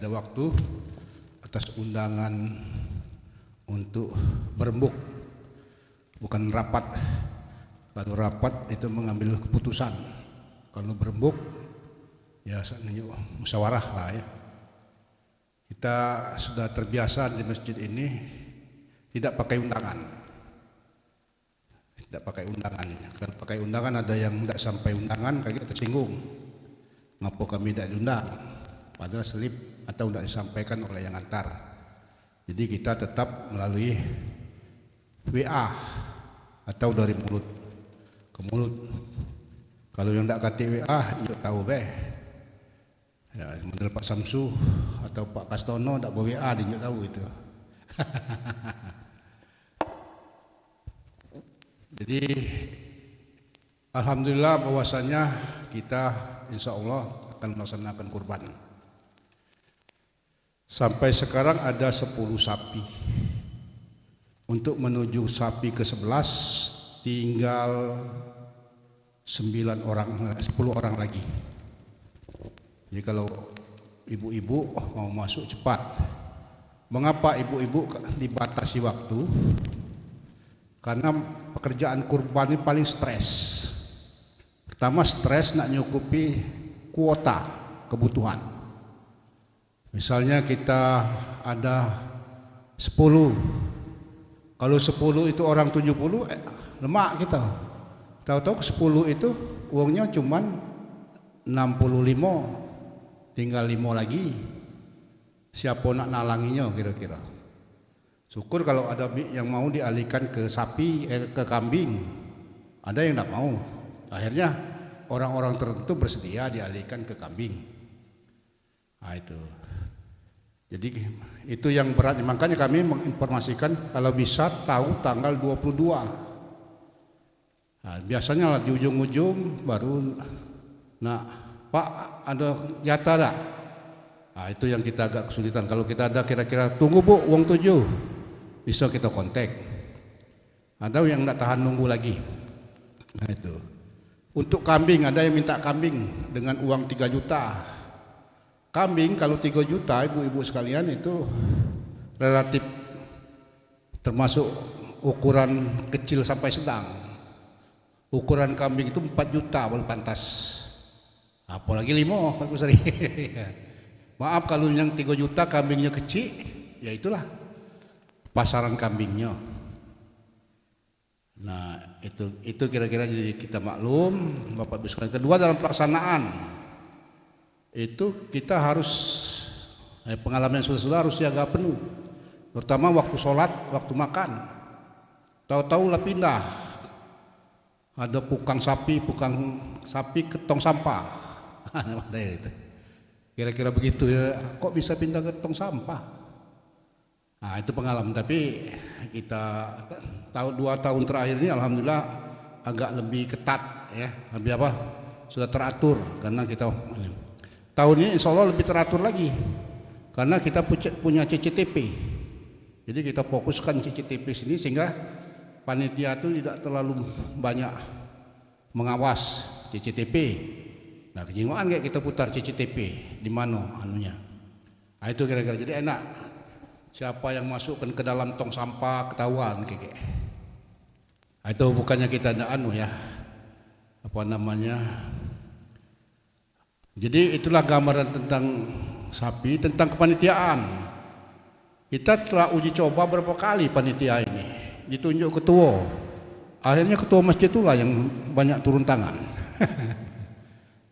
ada waktu atas undangan untuk berembuk, bukan rapat. Kalau rapat itu mengambil keputusan, kalau berembuk ya musyawarah lah ya. Kita sudah terbiasa di masjid ini tidak pakai undangan. Tidak pakai undangan. Kalau pakai undangan ada yang tidak sampai undangan kayak tersinggung. Ngapa kami tidak diundang? Padahal selip atau tidak disampaikan oleh yang antar. Jadi kita tetap melalui WA atau dari mulut ke mulut. Kalau yang tidak kata WA, yuk tahu beh. Ya, model Pak Samsu atau Pak Kastono tidak bawa WA, dia tahu itu. Jadi alhamdulillah bahwasanya kita insya Allah akan melaksanakan kurban. Sampai sekarang ada 10 sapi. Untuk menuju sapi ke-11 tinggal 10 orang lagi. Jadi kalau ibu-ibu mau masuk cepat. Mengapa ibu-ibu dibatasi waktu? Karena pekerjaan kurban ini paling stres. Pertama stres nak nyukupi kuota kebutuhan. Misalnya kita ada 10. Kalau 10 itu orang 70, lemak kita. Tahu-tahu 10 itu uangnya cuman 65, tinggal 5 lagi. Siapa nak nalanginya kira-kira? Syukur kalau ada yang mau dialihkan ke sapi, ke kambing. Ada yang tidak mau. Akhirnya orang-orang tertentu bersedia dialihkan ke kambing. Nah itu. Jadi itu yang berat. Makanya kami menginformasikan kalau bisa tahu tanggal 22. Nah, biasanya di ujung-ujung baru, nah Pak ada jatah tak? Nah, itu yang kita agak kesulitan. Kalau kita ada kira-kira tunggu Bu uang 7, bisa kita kontak. Ada yang tidak tahan nunggu lagi. Nah itu. Untuk kambing ada yang minta kambing dengan uang 3 juta. Kambing kalau 3 juta ibu-ibu sekalian itu relatif termasuk ukuran kecil sampai sedang. Ukuran kambing itu 4 juta baru pantas. Apalagi 5 kalau besar. Maaf kalau yang 3 juta kambingnya kecil, ya itulah pasaran kambingnya. Nah itu kira-kira jadi kita maklum Bapak Ibu sekalian. Kedua dalam pelaksanaan itu kita harus pengalaman yang sudah harus siaga penuh, terutama waktu sholat, waktu makan. Tahu-tahu lah pindah, ada pukang sapi ke tong sampah. Kira-kira begitu ya, kok bisa pindah ke tong sampah? Nah itu pengalaman. Tapi kita 2 tahun terakhir ini alhamdulillah agak lebih ketat ya, lebih sudah teratur karena kita tahun ini insya Allah lebih teratur lagi karena kita punya CCTV. Jadi kita fokuskan CCTV sini sehingga panitia itu tidak terlalu banyak mengawas CCTV. Nah kejingoan kayak kita putar CCTV di mana anunya. Nah itu kira-kira jadi enak. Siapa yang masukkan ke dalam tong sampah ketahuan kayak. Nah, itu bukannya kita ada Jadi itulah gambaran tentang sapi, tentang kepanitiaan. Kita telah uji coba berapa kali panitia ini. Ditunjuk ketua. Akhirnya ketua masjid itulah yang banyak turun tangan.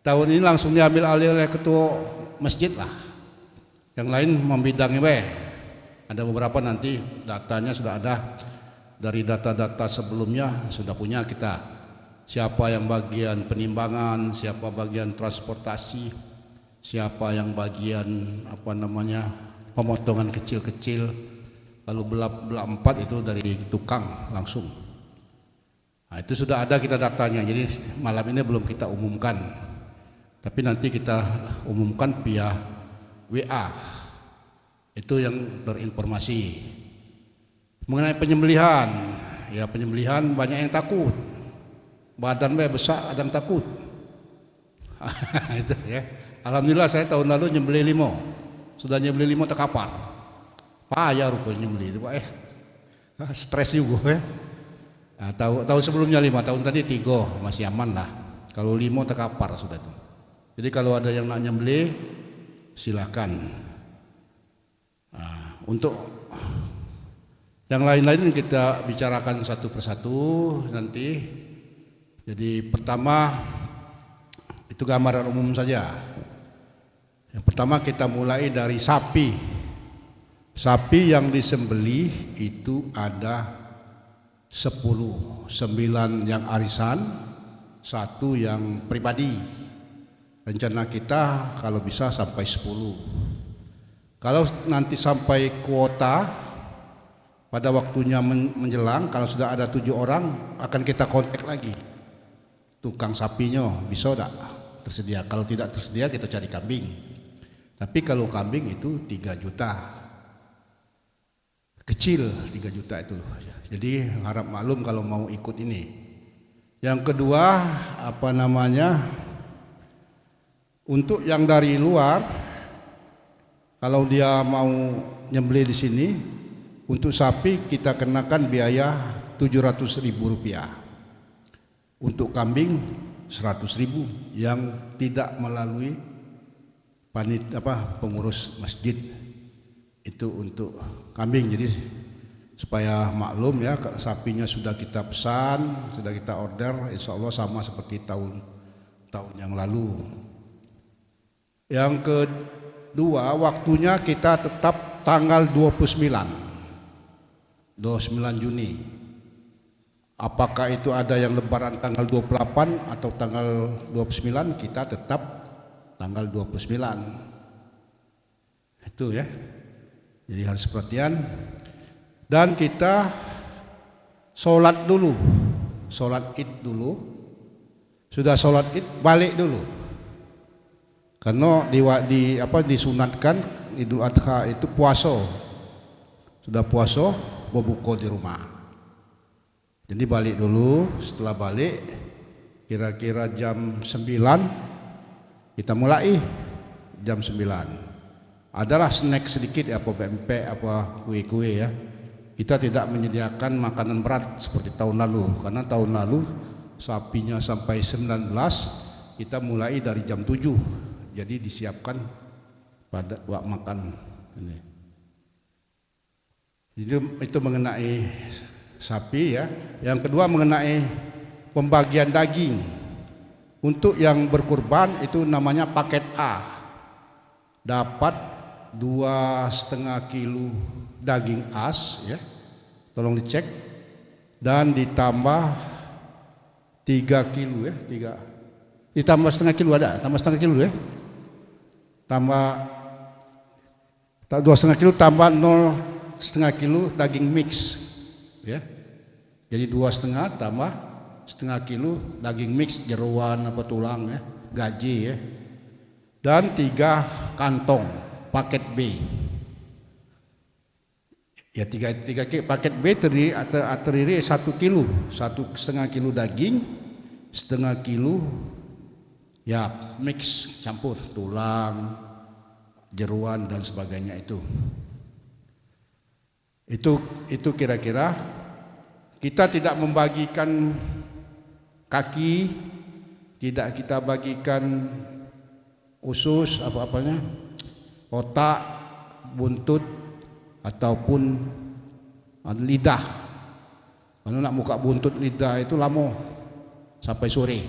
Tahun ini langsung diambil alih oleh ketua masjid lah. Yang lain membidangi Ada beberapa nanti datanya sudah ada. Dari data-data sebelumnya sudah punya kita. Siapa yang bagian penimbangan, siapa bagian transportasi, siapa yang bagian pemotongan kecil-kecil. Lalu belah 4 itu dari tukang langsung. Nah, itu sudah ada kita datanya. Jadi malam ini belum kita umumkan. Tapi nanti kita umumkan via WA. Itu yang berinformasi. Mengenai penyembelihan, ya penyembelihan banyak yang takut. Badan besar, ada yang takut. Itu ya. Alhamdulillah saya tahun lalu nyembelih 5. sudah nyembeli limau terkapar. Payah rupanya nyembeli itu Pak. Stres juga ya. Nah, tahun sebelumnya 5 tahun tadi 3 masih aman lah. Kalau 5 terkapar sudah tuh. Jadi kalau ada yang nak nyembeli silakan. Nah, untuk yang lain-lain kita bicarakan satu persatu nanti. Jadi pertama itu gambaran umum saja. Yang pertama kita mulai dari sapi. Sapi yang disembelih itu ada 10, 9 yang arisan, 1 yang pribadi. Rencana kita kalau bisa sampai 10. Kalau nanti sampai kuota pada waktunya menjelang, kalau sudah ada 7 orang akan kita kontak lagi. Tukang sapinya bisa enggak tersedia? Kalau tidak tersedia kita cari kambing. Tapi kalau kambing itu 3 juta. Kecil 3 juta itu. Jadi harap maklum kalau mau ikut ini. Yang kedua untuk yang dari luar, kalau dia mau nyembelih di sini, untuk sapi kita kenakan biaya Rp700.000. Untuk kambing 100.000 yang tidak melalui pengurus masjid. Itu untuk kambing. Jadi supaya maklum ya, sapinya sudah kita pesan, sudah kita order, insya Allah sama seperti tahun yang lalu. Yang kedua, waktunya kita tetap tanggal 29 Juni. Apakah itu ada yang lebaran tanggal 28 atau tanggal 29, kita tetap tanggal 29. Itu ya. Jadi harus perhatian. Dan kita sholat dulu, sholat id dulu. Sudah sholat id balik dulu. Karena disunatkan Idul Adha itu puasa. Sudah puasa berbuka di rumah. Jadi balik dulu. Setelah balik kira-kira jam 9 kita mulai jam 9. Adalah snack sedikit ya, apa pempek, apa kue-kue ya. Kita tidak menyediakan makanan berat seperti tahun lalu, karena tahun lalu sapinya sampai 19, kita mulai dari jam 7. Jadi disiapkan pada waktu makan ini. Itu mengenai sapi ya. Yang kedua mengenai pembagian daging. Untuk yang berkurban itu namanya paket A. Dapat 2,5 kilo daging as ya, tolong dicek, dan ditambah 3 kilo ya, ditambah setengah kilo ada, tambah setengah kilo ya, tambah 2,5 kilo tambah 0,5 kilo daging mix ya, jadi 2,5 tambah setengah kilo daging mix, jeroan apa tulang ya, gaji ya, dan 3 kantong paket B. Ya 3 paket B terdiri 1 kilo, 1,5 kilo daging, setengah kilo ya mix campur tulang, jeruan dan sebagainya itu. Itu kira-kira. Kita tidak membagikan kaki, tidak kita bagikan usus apa-apanya, otak, buntut ataupun lidah. Kalau nak buka buntut lidah itu lama sampai sore.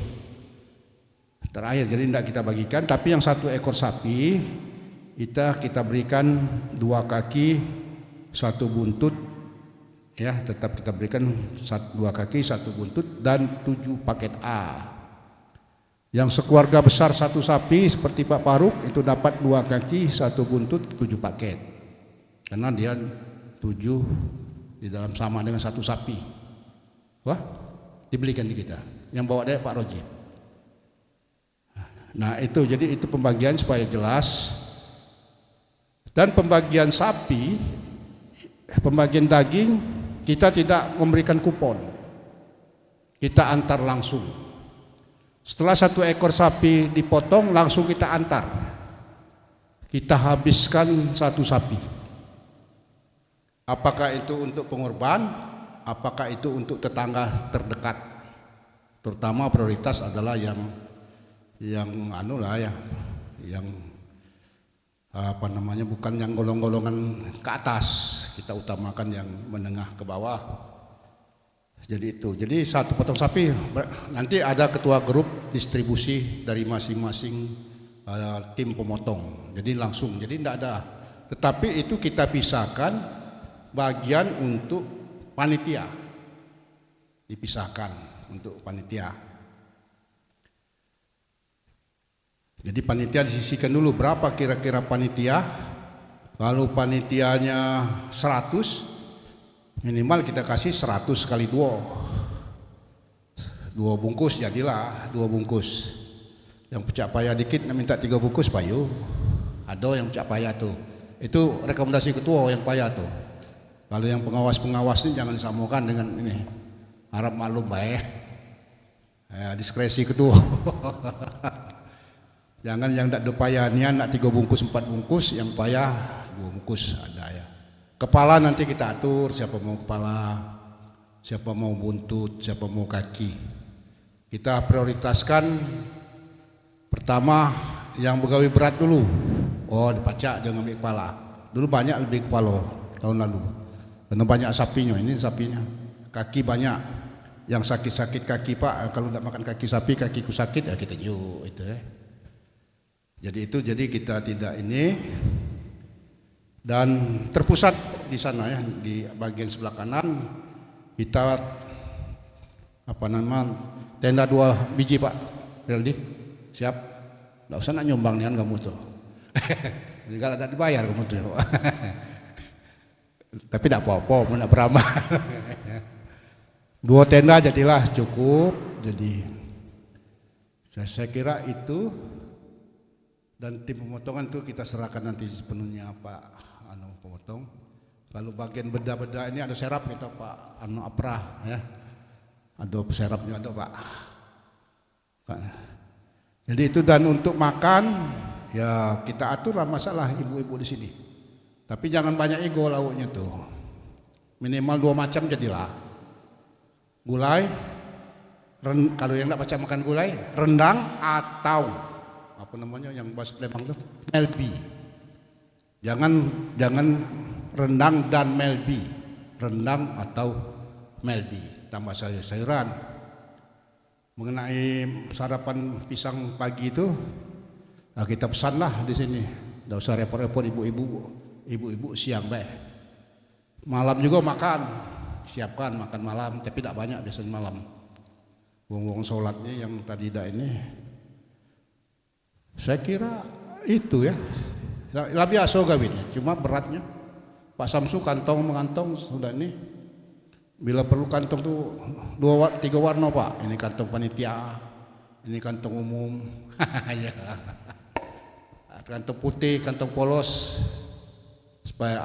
Terakhir jadi tidak kita bagikan, tapi yang 1 ekor sapi kita berikan 2 kaki, 1 buntut ya, tetap kita berikan 2 kaki, 1 buntut dan 7 paket A. Yang sekeluarga besar 1 sapi seperti Pak Faruk itu dapat 2 kaki, 1 buntut, 7 paket. Karena dia 7 di dalam sama dengan 1 sapi. Wah, dibelikan di kita. Yang bawa dia Pak Roji. Nah itu, jadi itu pembagian supaya jelas. Dan pembagian sapi, pembagian daging, kita tidak memberikan kupon. Kita antar langsung. Setelah 1 ekor sapi dipotong, langsung kita antar. kita habiskan satu sapi. Apakah itu untuk pengorban, apakah itu untuk tetangga terdekat. Terutama prioritas adalah yang bukan yang golong-golongan ke atas, kita utamakan yang menengah ke bawah. Jadi satu potong sapi, nanti ada ketua grup distribusi dari masing-masing tim pemotong. Jadi langsung, jadi tidak ada. Tetapi itu kita pisahkan bagian untuk panitia, dipisahkan untuk panitia. Jadi panitia disisihkan dulu berapa kira-kira panitia. Kalau panitianya 100, minimal kita kasih 100 kali 2 bungkus, jadilah 2 bungkus. Yang pecah payah dikit minta 3 bungkus payu. Ada yang pecah payah tuh, itu rekomendasi ketua yang payah tuh. Kalau yang pengawas ini jangan disamakan dengan ini, harap maklum baik, diskresi ketua. Jangan yang tidak payah nian nak 3 bungkus 4 bungkus, yang payah 2 bungkus ada ya. Kepala nanti kita atur, siapa mau kepala, siapa mau buntut, siapa mau kaki. Kita prioritaskan pertama yang pegawai berat dulu. Oh, dipacak jangan ambil kepala. Dulu banyak lebih kepala tahun lalu. Karena banyak sapinya, ini sapinya. Kaki banyak. Yang sakit-sakit kaki Pak, kalau tidak makan kaki sapi, kakiku sakit ya kita yuk itu ya. Jadi kita tidak ini. Dan terpusat di sana ya, di bagian sebelah kanan kita tenda 2 biji Pak Reldi, siap. Nggak usah nak nyumbang nian kamu tuh. Kalau tak dibayar kamu tuh. Tapi tidak apa-apa, mau nak beramal. 2 tenda jadilah cukup. Jadi saya kira itu. Dan tim pemotongan itu kita serahkan nanti sepenuhnya Pak pemotong. Lalu bagian beda-beda ini ada serap kita Pak Aprah ya. Ada serapnya ada Pak. Jadi itu, dan untuk makan ya kita aturlah masalah ibu-ibu di sini. Tapi jangan banyak ego lauknya tuh. Minimal 2 macam jadilah. Gulai, kalau yang tidak baca makan gulai, rendang atau yang bahasa Lembang tuh melbi. Jangan rendang dan melbi, rendang atau melbi tambah sayur-sayuran. Mengenai sarapan pisang pagi itu, nah kita pesanlah di sini. Tidak usah repot-repot ibu-ibu siang baik. Malam juga makan, siapkan makan malam, tapi tidak banyak biasanya malam. Wong-wong sholatnya yang tadi tidak ini. Saya kira itu ya. Lebih biasa gawinnya, cuma beratnya. Pak Samsu kantong mengantong sudah ini. Bila perlu kantong tuh 3 warna Pak. Ini kantong panitia, ini kantong umum. Ya. Kantong putih, kantong polos supaya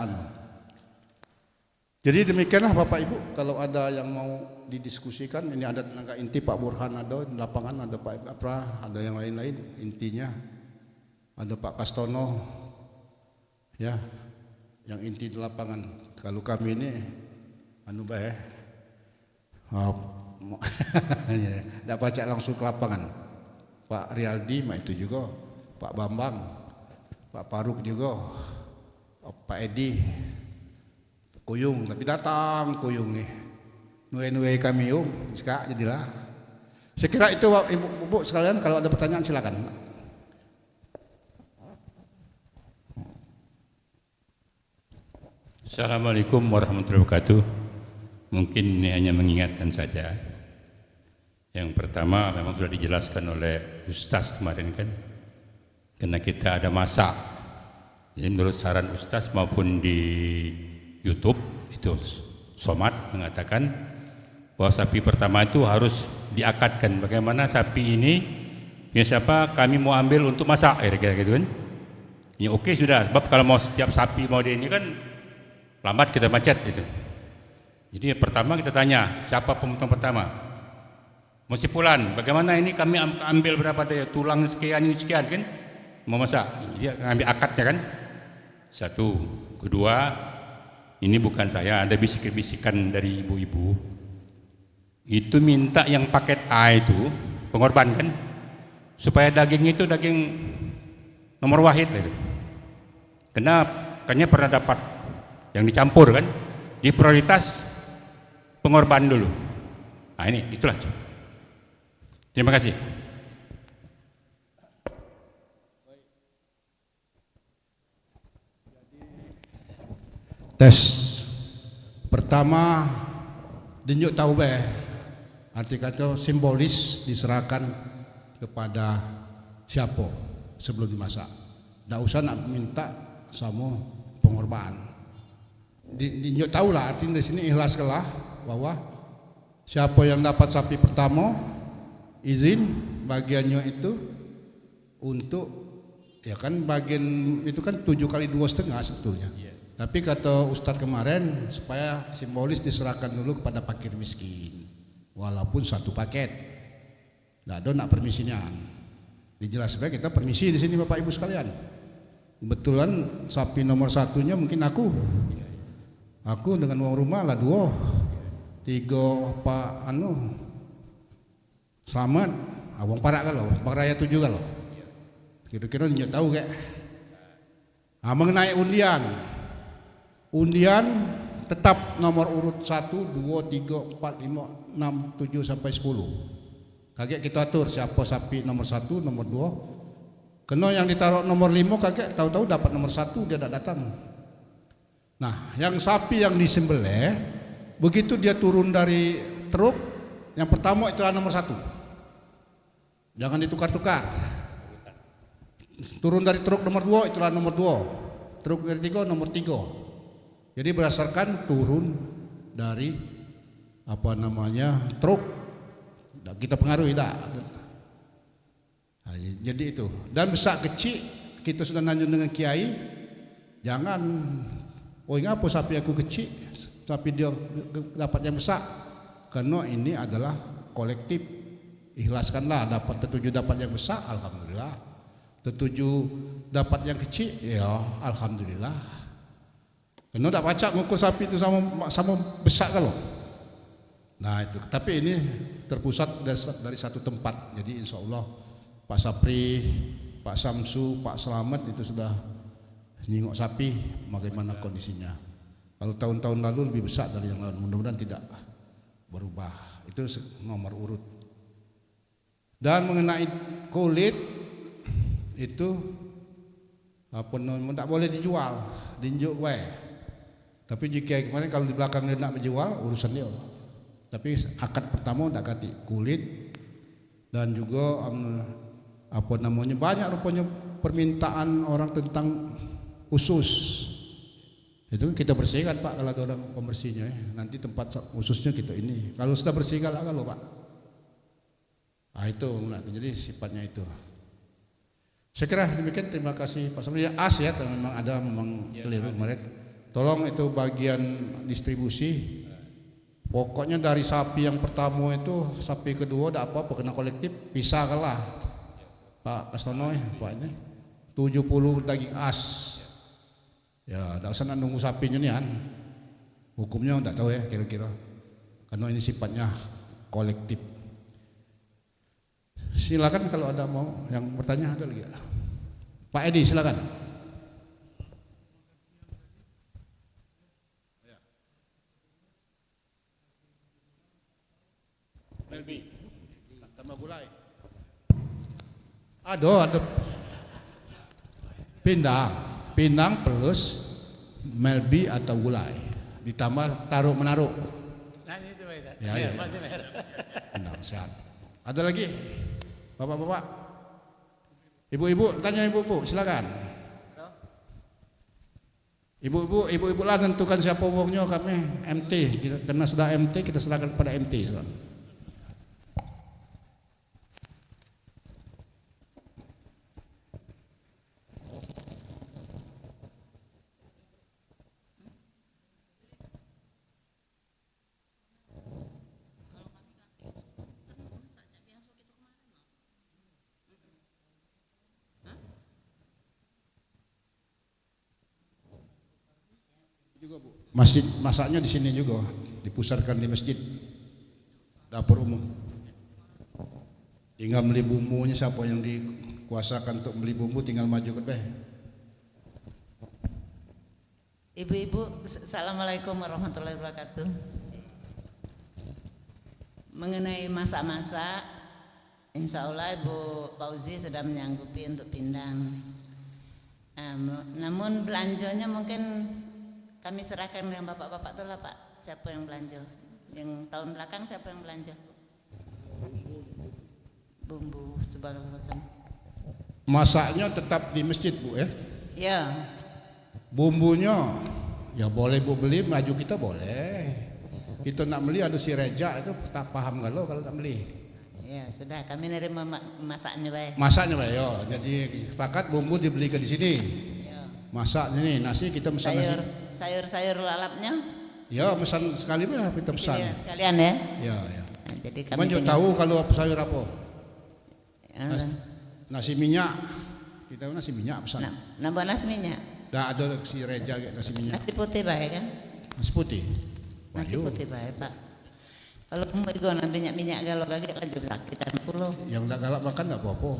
Jadi demikianlah Bapak Ibu, kalau ada yang mau didiskusikan, ini ada tenaga inti Pak Burhan ada di lapangan, ada Pak Aprah, ada yang lain-lain intinya, ada Pak Kastono, ya, yang inti di lapangan. Kalau kami ini, tidak baca langsung ke lapangan. Pak Rialdi, itu juga, Pak Bambang, Pak Faruk juga, Pak Edi. Kuyung, tapi datang kuyung nih. Nuwe kami sekarang jadilah. Saya kira itu ibu sekalian, kalau ada pertanyaan silakan. Assalamualaikum warahmatullahi wabarakatuh. Mungkin ini hanya mengingatkan saja. Yang pertama memang sudah dijelaskan oleh Ustaz kemarin kan. Karena kita ada masak. Jadi menurut saran Ustaz maupun di YouTube itu Somad mengatakan bahwa sapi pertama itu harus diakadkan. Bagaimana sapi ini ya siapa kami mau ambil untuk masak kira-kira gitu kan. Ya oke sudah, sebab kalau mau setiap sapi mau dia ini kan lambat kita macet gitu. Jadi pertama kita tanya siapa pemotong pertama. Mesti pulan, bagaimana ini kami ambil berapa tadi tulang sekian ini sekian kan. mau masak, dia ngambil akadnya kan. Satu, kedua, ini bukan saya, ada bisikan-bisikan dari ibu-ibu. Itu minta yang paket A itu, pengorban kan, supaya daging itu daging nomor wahid gitu. Kenapa? Kayaknya pernah dapat yang dicampur kan, di prioritas pengorban dulu. Nah ini, itulah. Terima kasih. Tes pertama dinjuk tahu be, arti kata simbolis diserahkan kepada siapa sebelum dimasak. Tidak usah nak minta sama pengorban. Dinjuk tahu lah, artinya di sini ikhlas kelah bahwa siapa yang dapat sapi pertama izin bagiannya itu untuk ya kan bagian itu kan 7 kali 2,5 sebetulnya. Tapi kata Ustadz kemarin supaya simbolis diserahkan dulu kepada fakir miskin, walaupun satu paket. Nggak ada nak permisinya. Dijelaskan kita permisi di sini Bapak Ibu sekalian. Kebetulan sapi nomor satunya mungkin aku dengan uang rumah lah 2, 3 Pak Selamat, abang parak kalau, Bang Raya 7 kalau. Kira-kira nggak tahu kayak. Mengenai undian tetap nomor urut 1, 2, 3, 4, 5, 6, 7 sampai 10. Kakek kita atur siapa sapi nomor 1, nomor 2. Kena yang ditaruh nomor 5 kakek tahu-tahu dapat nomor 1 dia tidak datang. Nah, yang sapi yang disembelih begitu dia turun dari truk, yang pertama itulah nomor 1. Jangan ditukar-tukar. Turun dari truk nomor 2 itulah nomor 2. Truk dari 3 nomor 3. Jadi berdasarkan turun dari truk, kita pengaruhi tak. Nah, jadi itu. Dan besar kecil kita sudah nanya dengan kiai, jangan ngapa sapi aku kecil, sapi dia dapat yang besar, karena ini adalah kolektif. Ikhlaskanlah, dapat tertuju dapat yang besar, alhamdulillah. Tertuju dapat yang kecil, ya alhamdulillah. Kena tak pacak ngukur sapi itu sama besar kalau. Nah itu, tapi ini terpusat dari satu tempat. Jadi insya Allah Pak Sapri, Pak Samsu, Pak Selamat itu sudah nyingok sapi bagaimana kondisinya. Kalau tahun-tahun lalu lebih besar dari yang lalu, mudah-mudahan tidak berubah. Itu nomor urut. Dan mengenai kulit itu tidak boleh dijual, dinjuk wae. Tapi jika kemarin kalau di belakang dia nak menjual urusan dia. Tapi akad pertama tidak ganti kulit dan juga banyak rupanya permintaan orang tentang usus. Itu kita bersihkan Pak kalau ada orang pembersihnya. Nanti tempat ususnya kita ini. Kalau sudah bersihkan lah kalau Pak. Nah itu jadi sifatnya itu. Saya kira demikian, terima kasih Pak Samri. Ya as ya, memang keliru kemarin. Tolong itu bagian distribusi. Pokoknya dari sapi yang pertama itu, sapi kedua tidak apa-apa kena kolektif, pisah kalah. Pak Kastono Pak ini 70 daging as. Ya, tidak usah nunggu sapinya nih kan. Hukumnya tidak tahu ya kira-kira. Karena ini sifatnya kolektif. Silakan kalau ada mau yang bertanya, ada lagi. Pak Edi silakan. Melbi, tambah gulai. Ada pindang plus Melbi atau gulai, ditambah taruh menaruh. Nah itu Ya. masih mer. Pindang sehat. Ada lagi, bapak-bapak, ibu-ibu, tanya ibu-ibu, silakan. Ibu-ibu lah tentukan siapa uangnya, kami MT, karena sudah MT kita serahkan pada MT. Juga Bu. Masjid masaknya di sini juga, dipusatkan di masjid, dapur umum. Tinggal beli bumbunya, siapa yang dikuasakan untuk beli bumbu tinggal maju ke teh. Ibu-ibu, assalamualaikum warahmatullahi wabarakatuh. Mengenai masak-masak, insya Allah Ibu Fauzi sudah menyanggupi untuk pindang. Namun belanjanya mungkin kami serahkan dengan bapak-bapak tuh lah Pak. Siapa yang belanja? Yang tahun belakang siapa yang belanja? Bumbu segala macam. Masaknya tetap di masjid Bu ya? Ya. Bumbunya ya boleh Bu beli, maju kita boleh. Kita nak beli ada si Reja itu tak paham kalau tak beli. Ya sudah, kami nerima masaknya baik. Masaknya Pak yo. Jadi sepakat bumbu dibeli ke di sini. Ya. Masak ini nasi kita pesan nasi. Sayur lalapnya. Ya pesan sekali ya kita pesan. Sekalian ya. Ya ya. Nah, jadi kami Cuman juga tahu kalau sayur apa. Nasi minyak. Kita nasi minyak pesan. Nambah nasi minyak. Dah ada si Reja kayak nasi minyak. Nasi putih baik kan? Nasi putih. Nasi putih baik Pak. Kalau kamu itu minyak galau lagi lanjut lagi kan pulau. Yang tak galak makan tak apa-apa.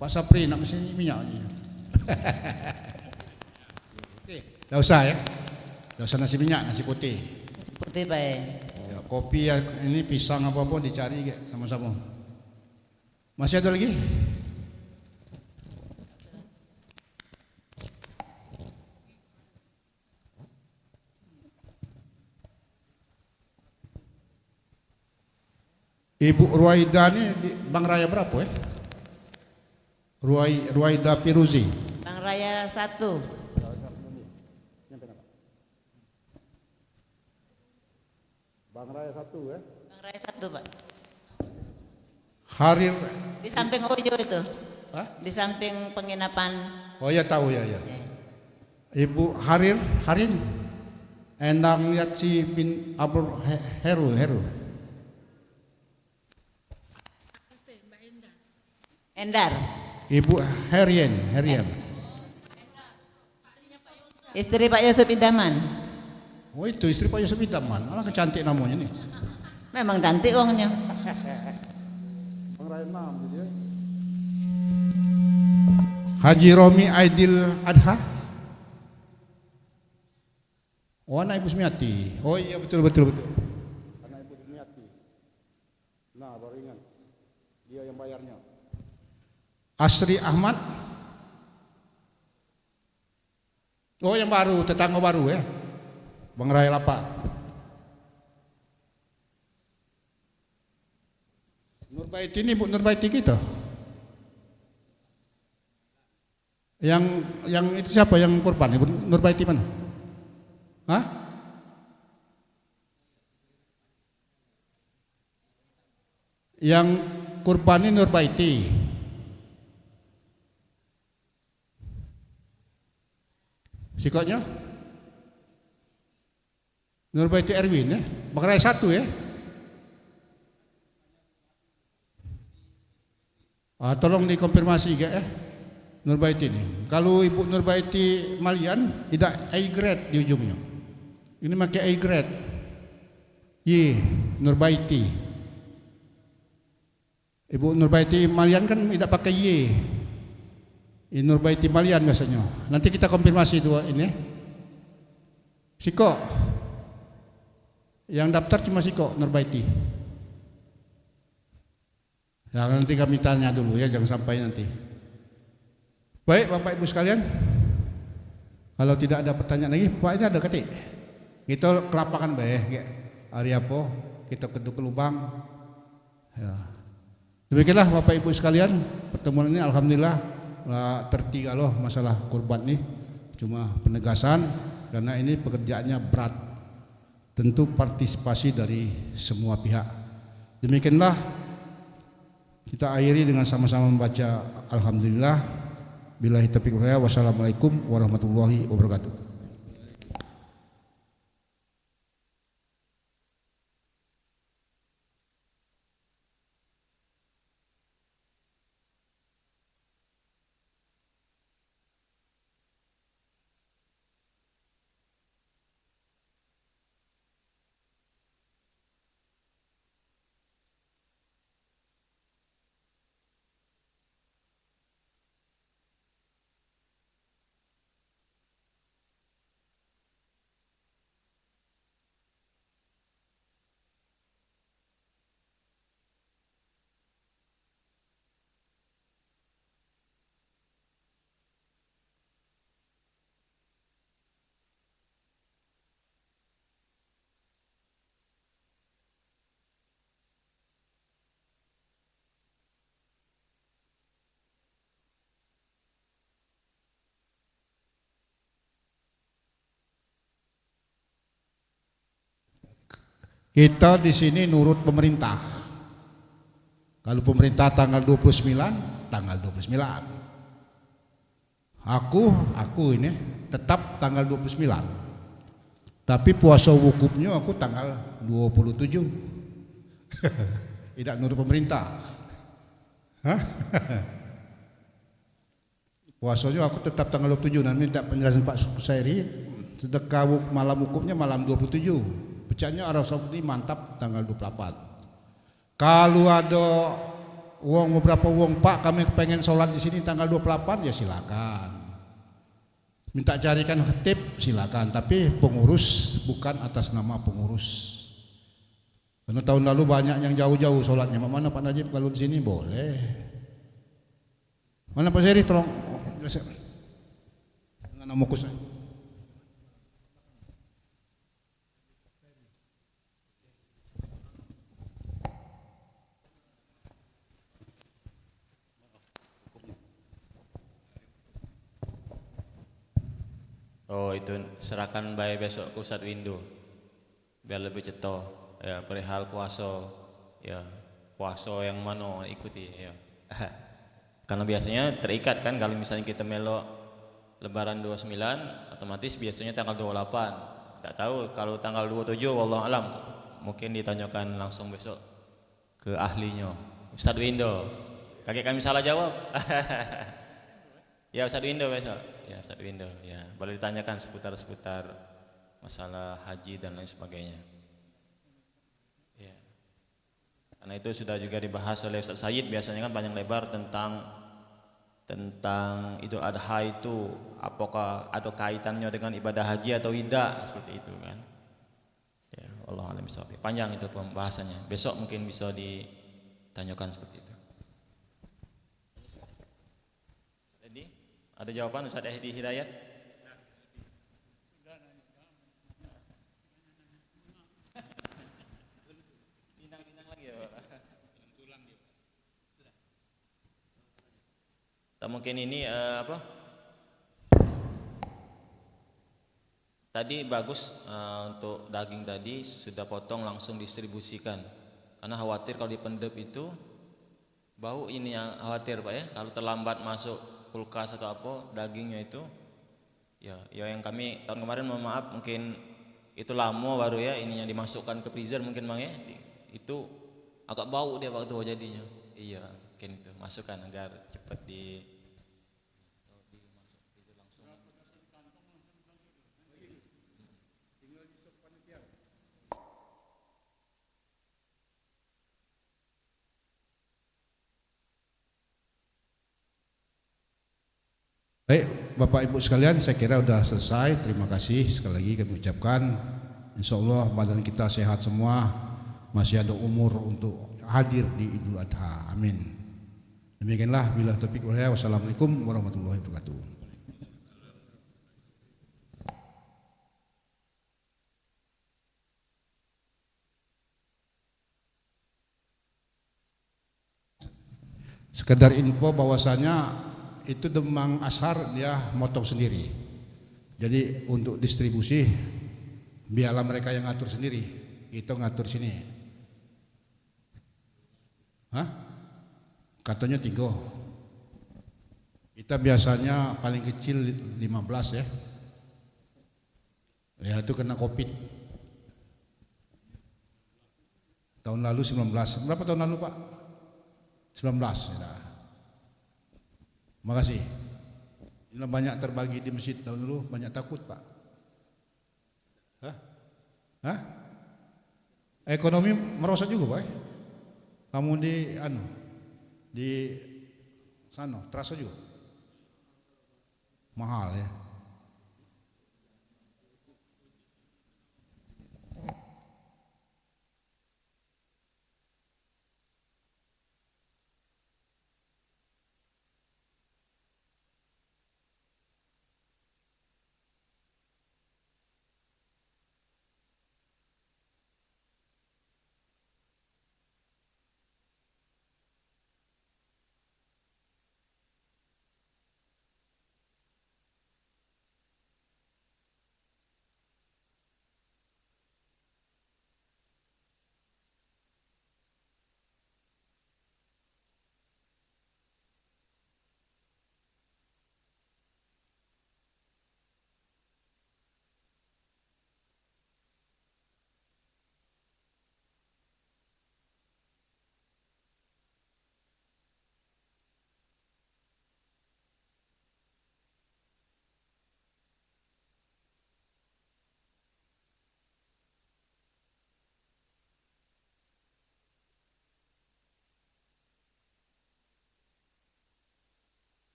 Pak Sapri nak mesin minyak aja. Tak usah ya. Tak usah nasi minyak, nasi putih. Nasi putih baik. Ya, kopi ya, ini pisang apa-apa dicari kayak sama-sama. Masih ada lagi? Ibu Ruwaida ini di Bang Raya berapa ya? Ruwaida Piruzi. Bang Raya 1. Bang Raya 1 ya? Bang Raya 1 Pak. Harir. Di samping Ojo itu. Hah? Di samping penginapan. Oh ya tahu ya ya. Ibu Harin Endang Yatsi bin Abdul Heru. Endar. Ibu Herian. Istri Pak Yusuf Idaman. Oh itu istri Pak Yusuf Idaman. Alah kecantik namanya nih. Memang cantik orangnya. Haji Romi Aidil Adha. Oh anak Ibu Sumiati. Oh iya betul. Anak Ibu Sumiati. Nah baru ingat. Dia yang bayarnya. Asri Ahmad. Oh yang baru, tetangga baru ya. Bang Raya Lapak. Nurbaiti ini Bu Nurbaiti kita. Yang itu siapa yang korban? Ibu Nurbaiti mana? Hah? Yang korban ini Nurbaiti. Sikotnya? Nurbaiti Erwin ya? Bang Raya 1 ya? Tolong dikonfirmasi ya Nurbaiti ini. Kalau Ibu Nurbaiti Malian tidak A grade di ujungnya. Ini pakai A grade. Y Nurbaiti. Ibu Nurbaiti Malian kan tidak pakai Y. Nurbaiti Malian biasanya. Nanti kita konfirmasi dua ini. Siko. Yang daftar cuma Siko Nurbaiti. Ya, nanti kami tanya dulu ya, jangan sampai nanti. Baik Bapak Ibu sekalian. Kalau tidak ada pertanyaan lagi, Pak ini ada ketik. Kita kelapakan baik ya. Hari apa? Kita keduk lubang. Ya. Demikianlah Bapak Ibu sekalian, pertemuan ini alhamdulillah tertiga loh masalah kurban ini. Cuma penegasan karena ini pekerjaannya berat. Tentu partisipasi dari semua pihak. Demikianlah kita akhiri dengan sama-sama membaca alhamdulillah. Billahi taufiq wal hidayah. Wassalamualaikum warahmatullahi wabarakatuh. Kita di sini nurut pemerintah. Kalau pemerintah tanggal 29, tanggal 29. Aku ini tetap tanggal 29. Tapi puasa wukufnya aku tanggal 27. Tidak nurut pemerintah. Hah? Puasanya aku tetap tanggal 27 dan minta penjelasan Pak Kusairi. Sedekah malam wukufnya malam 27. Pecahnya Arab Saudi mantap tanggal 24. Kalau ada beberapa uang Pak kami pengen sholat di sini tanggal 28 ya silakan. Minta carikan khatib silakan, tapi pengurus bukan atas nama pengurus. Karena tahun lalu banyak yang jauh-jauh sholatnya. Mana Pak Najib kalau di sini boleh. Mana Pak Seri tolong jelaskan. Dengan nama kusai. Oh itu serahkan baik besok ke Ustadz Windu biar lebih ceto ya perihal puasa ya puasa yang mana ikuti ya. Karena biasanya terikat kan kalau misalnya kita melok lebaran 29 otomatis biasanya tanggal 28. Tak tahu kalau tanggal 27 wallahu alam mungkin ditanyakan langsung besok ke ahlinya Ustadz Windu. Kakek kami salah jawab. Ya Ustadz Windu besok. Ya Ustadz Windu ya boleh ditanyakan seputar masalah haji dan lain sebagainya ya. Karena itu sudah juga dibahas oleh Ustadz Sayyid biasanya kan panjang lebar tentang Idul Adha itu apakah ada kaitannya dengan ibadah haji atau tidak seperti itu kan ya. Wallahu a'lam bishawab. Panjang itu pembahasannya, besok mungkin bisa ditanyakan seperti itu. Ada jawaban Ustaz Ehdi Hidayat? Bintang-bintang lagi ya Pak. Tak mungkin ini apa? Tadi bagus untuk daging tadi sudah potong langsung distribusikan. Karena khawatir kalau dipendep itu bau, ini yang khawatir Pak ya. Kalau terlambat masuk kulkas atau apa dagingnya itu ya yang kami tahun kemarin mohon maaf mungkin itu lama baru ya ini yang dimasukkan ke freezer mungkin Bang ya itu agak bau dia waktu jadinya iya mungkin itu masukkan agar cepat Baik, Bapak Ibu sekalian, saya kira sudah selesai. Terima kasih sekali lagi kami ucapkan. Insya Allah badan kita sehat semua, masih ada umur untuk hadir di Idul Adha. Amin. Demikianlah bila taufiq wal hidayah. Wassalamualaikum warahmatullahi wabarakatuh. Sekedar info bahwasanya itu Demang Ashar dia motong sendiri. Jadi untuk distribusi biarlah mereka yang ngatur sendiri. Kita ngatur sini. Hah? Katanya 3. Kita biasanya paling kecil 15 ya. Ya itu kena Covid. Tahun lalu 19. Berapa tahun lalu Pak? 19 ya. Makasih. Ini banyak terbagi di masjid tahun dulu, banyak takut Pak. Hah? Ekonomi merosot juga Pak. Kamu di sana terasa juga. Mahal ya.